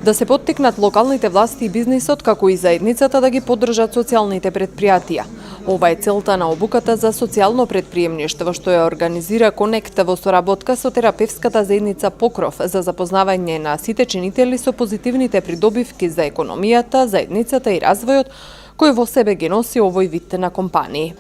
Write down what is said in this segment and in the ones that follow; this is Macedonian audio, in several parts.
Да се поттикнат локалните власти и бизнисот, како и заедницата да ги поддржат социјалните предпријатија. Ова е целта на обуката за социјално предприемништво, што ја организира Конект во соработка со терапевската заедница Покров за запознавање на сите чинители со позитивните придобивки за економијата, заедницата и развојот, кој во себе ги носи овој вид на компании.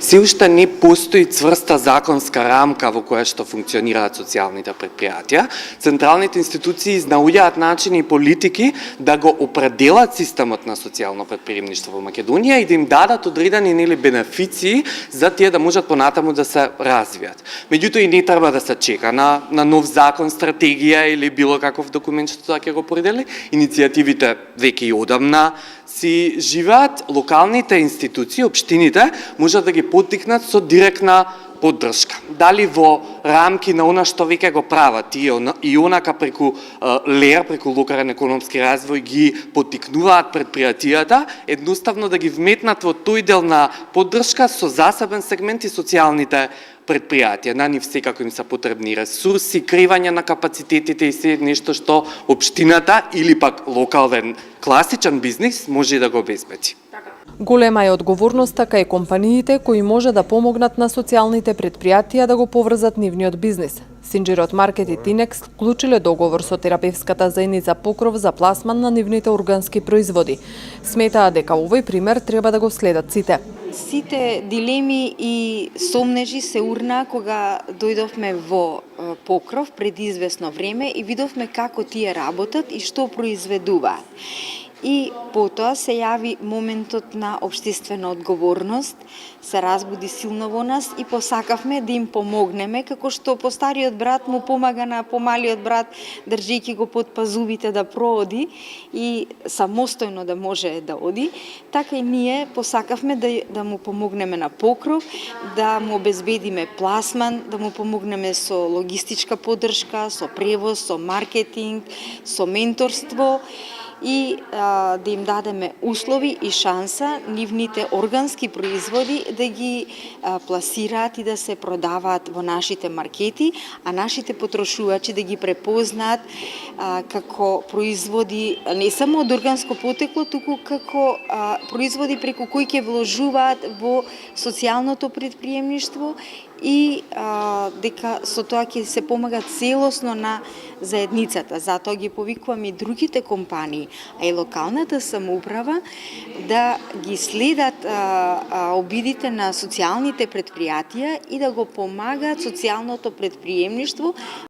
Се уште не постои цврста законска рамка во која што функционираат социјалните предпријатија. Централните институции изнаоѓаат начини и политики да го определат системот на социјално предприемништво во Македонија и да им дадат одредени бенефиции за тие да можат понатаму да се развијат. Меѓутоа и не треба да се чека на нов закон, стратегија или било каков документ што ќе го определи. Иницијативите веќе и одамна си живеат, локалните институции, општините можат да ги поттикнат со директна поддршка. Дали во рамки на она што веќе го прават и онака преку ЛЕР, преку локален економски развој ги поттикнуваат предпријатијата, едноставно да ги вметнат во тој дел на поддршка со засебен сегмент и социјалните предпријатија. На нив секако им се потребни ресурси, кривање на капацитетите и се нешто што општината или пак локален класичен бизнис може да го обезбеди. Голема е одговорноста кај компаниите кои може да помогнат на социјалните предпријатија да го поврзат нивниот бизнис. Синџирот Маркет и Тинекс вклучиле договор со терапевската заедница Покров за пласман на нивните органски производи. Сметаат дека овој пример треба да го следат сите. Сите дилеми и сомнежи се урна кога дојдовме во Покров пред известно време и видовме како тие работат и што произведуваат. И потоа се јави моментот на општествена одговорност, се разбуди силно во нас и посакавме да им помогнеме, како што постариот брат му помага на помалиот брат, држејќи го под пазувите да прооди и самостојно да може да оди, така и ние посакавме да му помогнеме на Покров, да му обезбедиме пласман, да му помогнеме со логистичка поддршка, со превоз, со маркетинг, со менторство, и да им дадеме услови и шанса нивните органски производи да ги пласираат и да се продаваат во нашите маркети, а нашите потрошувачи да ги препознаат како производи не само од органско потекло, туку како производи преку кои ќе вложуваат во социјалното предприемништво и дека со тоа ќе се помага целосно на заедницата. Затоа ги повикуваме и другите компании, а и локалната самоуправа да ги следат обидите на социјалните предпријатија и да го помагаат социјалното предприемништво